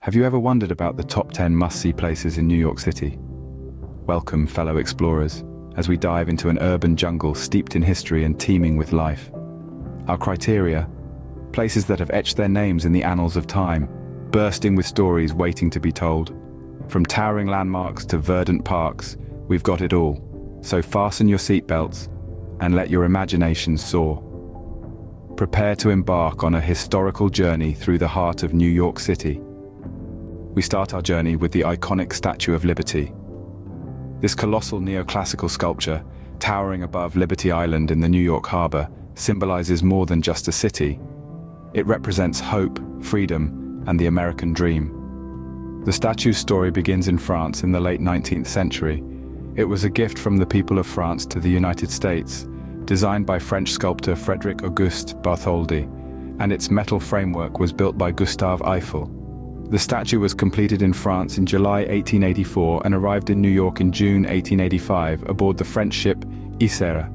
Have you ever wondered about the top 10 must-see places in New York City? Welcome, fellow explorers, as we dive into an urban jungle steeped in history and teeming with life. Our criteria: places that have etched their names in the annals of time, bursting with stories waiting to be told. From towering landmarks to verdant parks, we've got it all. So fasten your seatbelts and let your imagination soar. Prepare to embark on a historical journey through the heart of New York City. We start our journey with the iconic Statue of Liberty. This colossal neoclassical sculpture, towering above Liberty Island in the New York harbor, symbolizes more than just a city. It represents hope, freedom, and the American dream. The statue's story begins in France in the late 19th century. It was a gift from the people of France to the United States, designed by French sculptor Frédéric-Auguste Bartholdi, and its metal framework was built by Gustave Eiffel. The statue was completed in France in July 1884 and arrived in New York in June 1885 aboard the French ship Isère.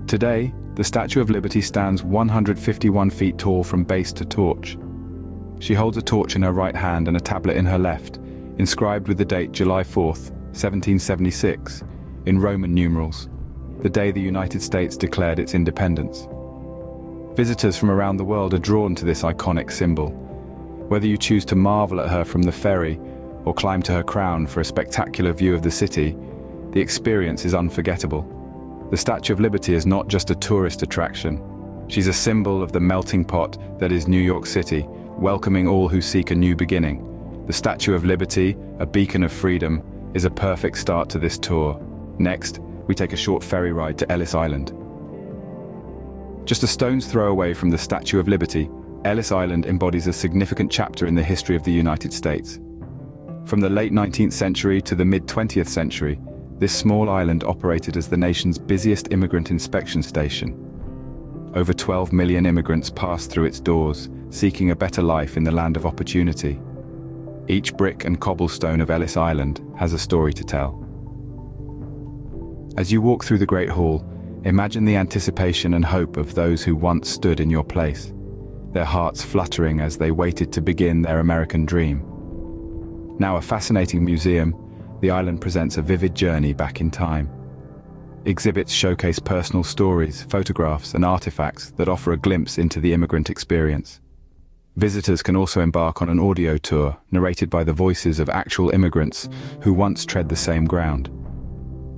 Today, the Statue of Liberty stands 151 feet tall from base to torch. She holds a torch in her right hand and a tablet in her left, inscribed with the date July 4th, 1776, in Roman numerals, the day the United States declared its independence. Visitors from around the world are drawn to this iconic symbol. Whether you choose to marvel at her from the ferry or climb to her crown for a spectacular view of the city, the experience is unforgettable. The Statue of Liberty is not just a tourist attraction. She's a symbol of the melting pot that is New York City, welcoming all who seek a new beginning. The Statue of Liberty, a beacon of freedom, is a perfect start to this tour. Next, we take a short ferry ride to Ellis Island. Just a stone's throw away from the Statue of Liberty, Ellis Island embodies a significant chapter in the history of the United States. From the late 19th century to the mid-20th century, this small island operated as the nation's busiest immigrant inspection station. Over 12 million immigrants passed through its doors, seeking a better life in the land of opportunity. Each brick and cobblestone of Ellis Island has a story to tell. As you walk through the Great Hall, imagine the anticipation and hope of those who once stood in your place, their hearts fluttering as they waited to begin their American dream. Now a fascinating museum, the island presents a vivid journey back in time. Exhibits showcase personal stories, photographs, and artifacts that offer a glimpse into the immigrant experience. Visitors can also embark on an audio tour narrated by the voices of actual immigrants who once tread the same ground.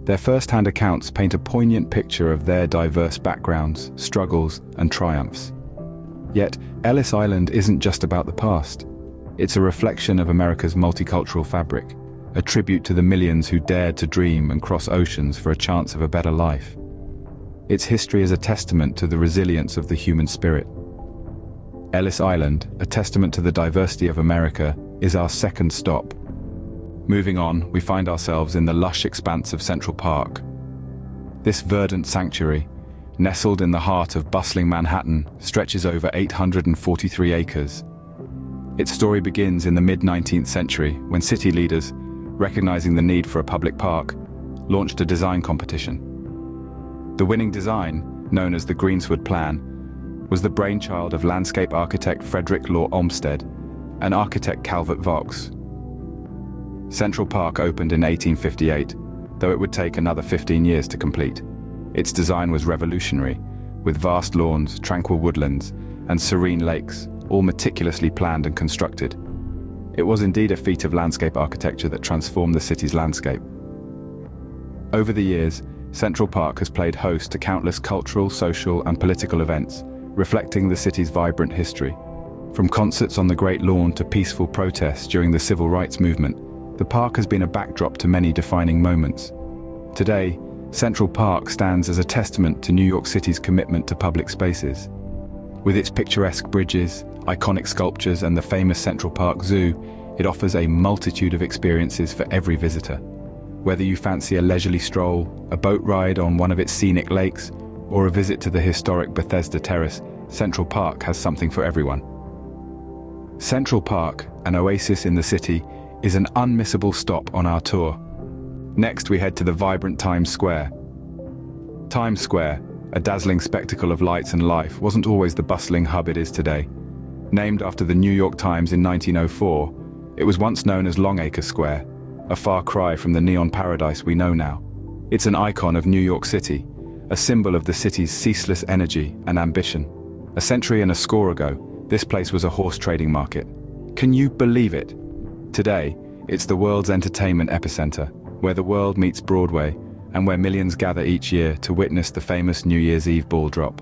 Their first-hand accounts paint a poignant picture of their diverse backgrounds, struggles, and triumphs. Yet, Ellis Island isn't just about the past. It's a reflection of America's multicultural fabric, a tribute to the millions who dared to dream and cross oceans for a chance of a better life. Its history is a testament to the resilience of the human spirit. Ellis Island, a testament to the diversity of America, is our second stop. Moving on, we find ourselves in the lush expanse of Central Park. This verdant sanctuary, nestled in the heart of bustling Manhattan, stretches over 843 acres. Its story begins in the mid-19th century when city leaders, recognizing the need for a public park, launched a design competition. The winning design, known as the Greensward Plan, was the brainchild of landscape architect Frederick Law Olmsted and architect Calvert Vaux. Central Park opened in 1858, though it would take another 15 years to complete. Its design was revolutionary, with vast lawns, tranquil woodlands, and serene lakes, all meticulously planned and constructed. It was indeed a feat of landscape architecture that transformed the city's landscape. Over the years, Central Park has played host to countless cultural, social, and political events, reflecting the city's vibrant history. From concerts on the Great Lawn to peaceful protests during the Civil Rights Movement, the park has been a backdrop to many defining moments. Today, Central Park stands as a testament to New York City's commitment to public spaces. With its picturesque bridges, iconic sculptures, and the famous Central Park Zoo, it offers a multitude of experiences for every visitor. Whether you fancy a leisurely stroll, a boat ride on one of its scenic lakes, or a visit to the historic Bethesda Terrace, Central Park has something for everyone. Central Park, an oasis in the city, is an unmissable stop on our tour. Next, we head to the vibrant Times Square. Times Square, a dazzling spectacle of lights and life, wasn't always the bustling hub it is today. Named after the New York Times in 1904, It was once known as Longacre Square, a far cry from the neon paradise we know now. It's an icon of New York City, a symbol of the city's ceaseless energy and ambition. A century and a score ago, this place was a horse trading market. Can you believe it? Today, it's the world's entertainment epicenter, where the world meets Broadway and where millions gather each year to witness the famous New Year's Eve ball drop.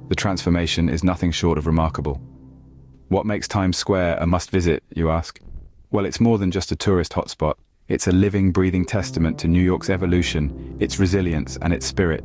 The transformation is nothing short of remarkable. What makes Times Square a must-visit, you ask? Well, it's more than just a tourist hotspot. It's a living, breathing testament to New York's evolution, its resilience, and its spirit.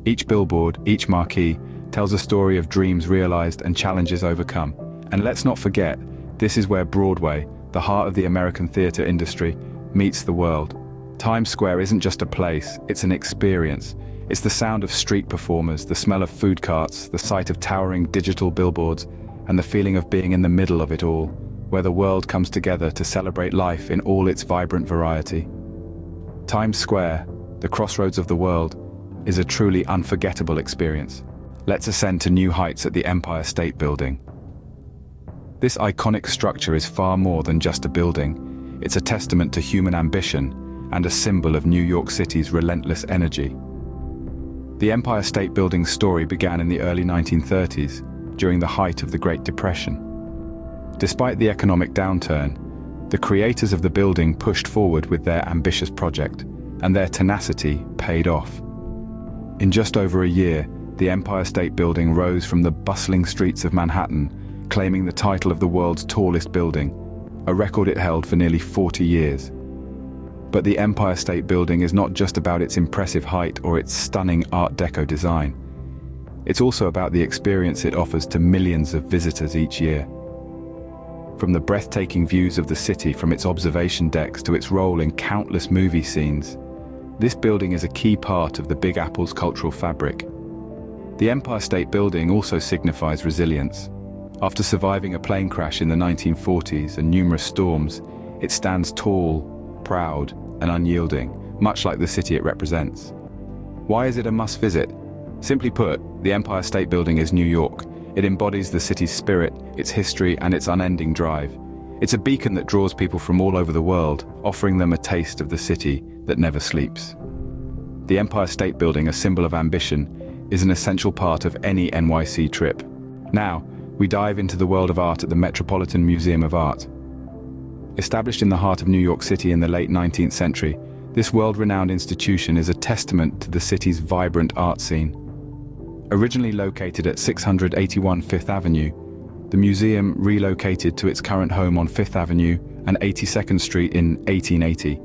Each billboard, each marquee, tells a story of dreams realized and challenges overcome. And let's not forget, this is where Broadway, the heart of the American theater industry, meets the world. Times Square isn't just a place, it's an experience. It's the sound of street performers, the smell of food carts, the sight of towering digital billboards, and the feeling of being in the middle of it all, where the world comes together to celebrate life in all its vibrant variety. Times Square, the crossroads of the world, is a truly unforgettable experience. Let's ascend to new heights at the Empire State Building. This iconic structure is far more than just a building. It's a testament to human ambition and a symbol of New York City's relentless energy. The Empire State Building's story began in the early 1930s, during the height of the Great Depression. Despite the economic downturn, the creators of the building pushed forward with their ambitious project, and their tenacity paid off. In just over a year, the Empire State Building rose from the bustling streets of Manhattan, claiming the title of the world's tallest building, a record it held for nearly 40 years. But the Empire State Building is not just about its impressive height or its stunning Art Deco design. It's also about the experience it offers to millions of visitors each year. From the breathtaking views of the city from its observation decks to its role in countless movie scenes, this building is a key part of the Big Apple's cultural fabric. The Empire State Building also signifies resilience. After surviving a plane crash in the 1940s and numerous storms, it stands tall, proud, and unyielding, much like the city it represents. Why is it a must-visit? Simply put, the Empire State Building is New York. It embodies the city's spirit, its history, and its unending drive. It's a beacon that draws people from all over the world, offering them a taste of the city that never sleeps. The Empire State Building, a symbol of ambition, is an essential part of any NYC trip. Now, we dive into the world of art at the Metropolitan Museum of Art. Established in the heart of New York City in the late 19th century, this world-renowned institution is a testament to the city's vibrant art scene. Originally located at 681 Fifth Avenue, the museum relocated to its current home on Fifth Avenue and 82nd Street in 1880,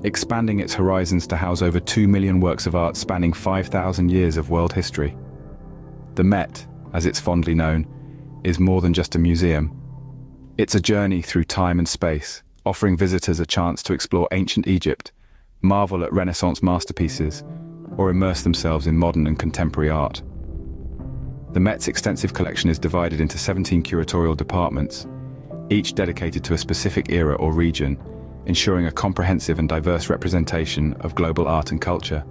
expanding its horizons to house over 2 million works of art spanning 5,000 years of world history. The Met, as it's fondly known, is more than just a museum. It's a journey through time and space, offering visitors a chance to explore ancient Egypt, marvel at Renaissance masterpieces, or immerse themselves in modern and contemporary art. The Met's extensive collection is divided into 17 curatorial departments, each dedicated to a specific era or region, ensuring a comprehensive and diverse representation of global art and culture.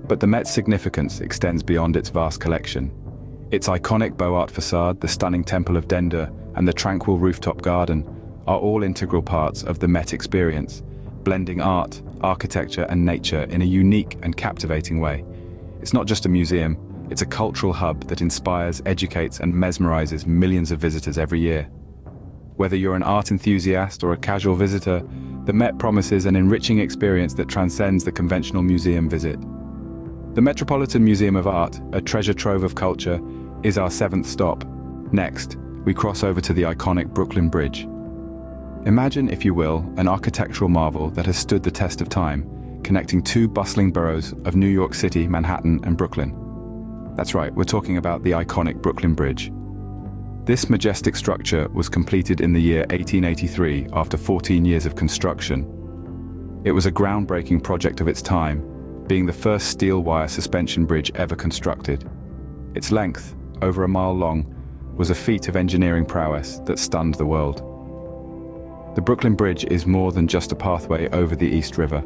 But the Met's significance extends beyond its vast collection. Its iconic Beaux Arts facade, the stunning Temple of Dender, and the tranquil rooftop garden are all integral parts of the Met experience, blending art, architecture, and nature in a unique and captivating way. It's not just a museum, it's a cultural hub that inspires, educates, and mesmerizes millions of visitors every year. Whether you're an art enthusiast or a casual visitor, the Met promises an enriching experience that transcends the conventional museum visit. The Metropolitan Museum of Art, a treasure trove of culture, is our 7th stop. Next, we cross over to the iconic Brooklyn Bridge. Imagine, if you will, an architectural marvel that has stood the test of time, connecting two bustling boroughs of New York City, Manhattan, and Brooklyn. That's right, we're talking about the iconic Brooklyn Bridge. This majestic structure was completed in the year 1883 after 14 years of construction. It was a groundbreaking project of its time, being the first steel wire suspension bridge ever constructed. Its length, over a mile long, was a feat of engineering prowess that stunned the world. The Brooklyn Bridge is more than just a pathway over the East River.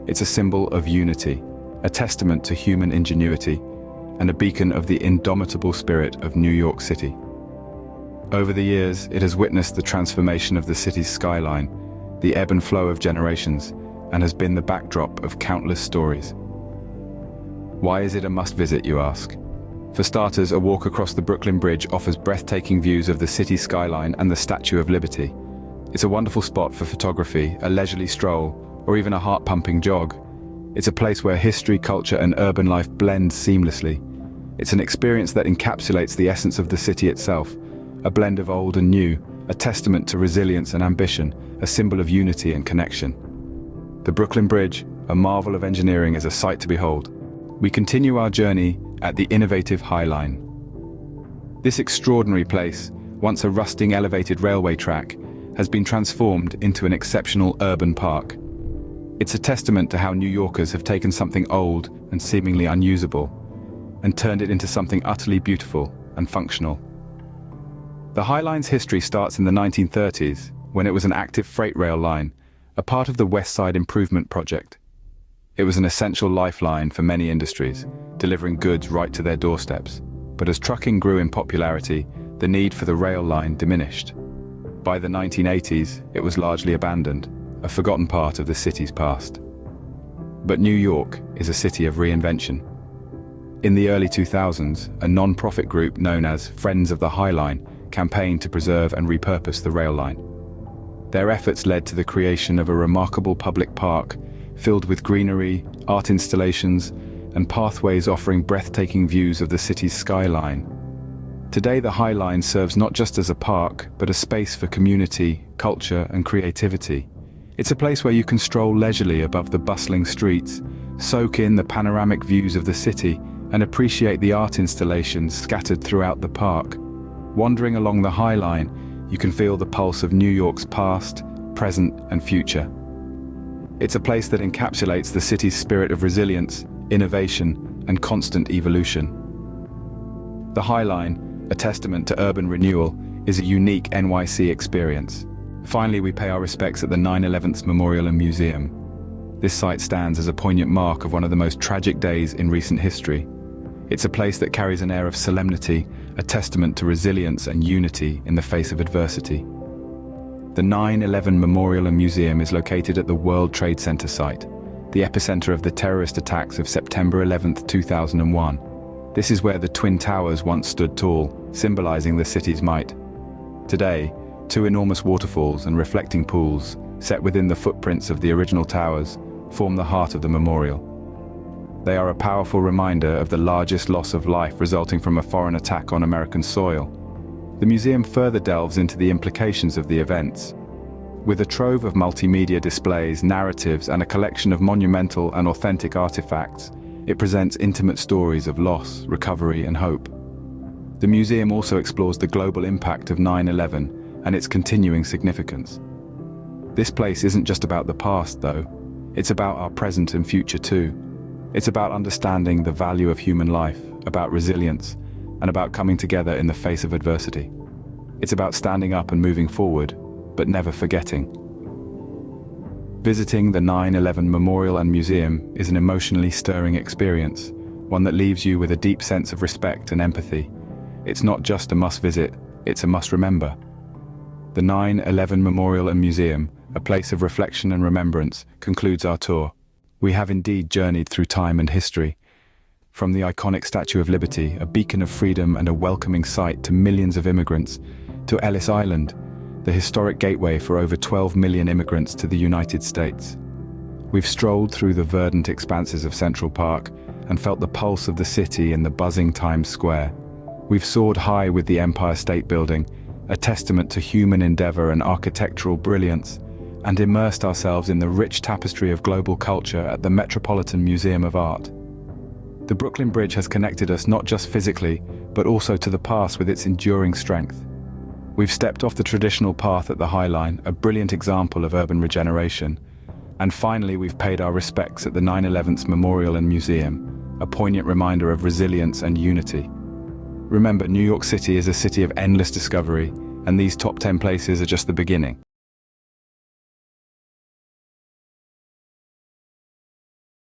It's a symbol of unity, a testament to human ingenuity, and a beacon of the indomitable spirit of New York City. Over the years, it has witnessed the transformation of the city's skyline, the ebb and flow of generations, and has been the backdrop of countless stories. Why is it a must-visit, you ask? For starters, a walk across the Brooklyn Bridge offers breathtaking views of the city skyline and the Statue of Liberty. It's a wonderful spot for photography, a leisurely stroll, or even a heart-pumping jog. It's a place where history, culture, and urban life blend seamlessly. It's an experience that encapsulates the essence of the city itself, a blend of old and new, a testament to resilience and ambition, a symbol of unity and connection. The Brooklyn Bridge, a marvel of engineering, is a sight to behold. We continue our journey at the innovative High Line. This extraordinary place, once a rusting elevated railway track, has been transformed into an exceptional urban park. It's a testament to how New Yorkers have taken something old and seemingly unusable and turned it into something utterly beautiful and functional. The High Line's history starts in the 1930s, when it was an active freight rail line, a part of the West Side Improvement Project. It was an essential lifeline for many industries, delivering goods right to their doorsteps. But as trucking grew in popularity, the need for the rail line diminished. By the 1980s, it was largely abandoned, a forgotten part of the city's past. But New York is a city of reinvention. In the early 2000s, a non-profit group known as Friends of the High Line campaigned to preserve and repurpose the rail line. Their efforts led to the creation of a remarkable public park filled with greenery, art installations, and pathways offering breathtaking views of the city's skyline. Today, the High Line serves not just as a park, but a space for community, culture, and creativity. It's a place where you can stroll leisurely above the bustling streets, soak in the panoramic views of the city, and appreciate the art installations scattered throughout the park. Wandering along the High Line, you can feel the pulse of New York's past, present, and future. It's a place that encapsulates the city's spirit of resilience, innovation, and constant evolution. The High Line, a testament to urban renewal, is a unique NYC experience. Finally, we pay our respects at the 9/11 Memorial and Museum. This site stands as a poignant mark of one of the most tragic days in recent history. It's a place that carries an air of solemnity, a testament to resilience and unity in the face of adversity. The 9/11 Memorial and Museum is located at the World Trade Center site, the epicenter of the terrorist attacks of September 11, 2001. This is where the Twin Towers once stood tall, symbolizing the city's might. Today, two enormous waterfalls and reflecting pools, set within the footprints of the original towers, form the heart of the memorial. They are a powerful reminder of the largest loss of life resulting from a foreign attack on American soil. The museum further delves into the implications of the events. With a trove of multimedia displays, narratives, and a collection of monumental and authentic artifacts, it presents intimate stories of loss, recovery, and hope. The museum also explores the global impact of 9/11 and its continuing significance. This place isn't just about the past, though. It's about our present and future too. It's about understanding the value of human life, about resilience, and about coming together in the face of adversity. It's about standing up and moving forward, but never forgetting. Visiting the 9/11 Memorial and Museum is an emotionally stirring experience, one that leaves you with a deep sense of respect and empathy. It's not just a must-visit, it's a must-remember. The 9/11 Memorial and Museum, a place of reflection and remembrance, concludes our tour. We have indeed journeyed through time and history. From the iconic Statue of Liberty, a beacon of freedom and a welcoming sight to millions of immigrants, to Ellis Island, the historic gateway for over 12 million immigrants to the United States. We've strolled through the verdant expanses of Central Park and felt the pulse of the city in the buzzing Times Square. We've soared high with the Empire State Building, a testament to human endeavor and architectural brilliance, and immersed ourselves in the rich tapestry of global culture at the Metropolitan Museum of Art. The Brooklyn Bridge has connected us not just physically, but also to the past with its enduring strength. We've stepped off the traditional path at the High Line, a brilliant example of urban regeneration. And finally, we've paid our respects at the 9/11 Memorial and Museum, a poignant reminder of resilience and unity. Remember, New York City is a city of endless discovery, and these top 10 places are just the beginning.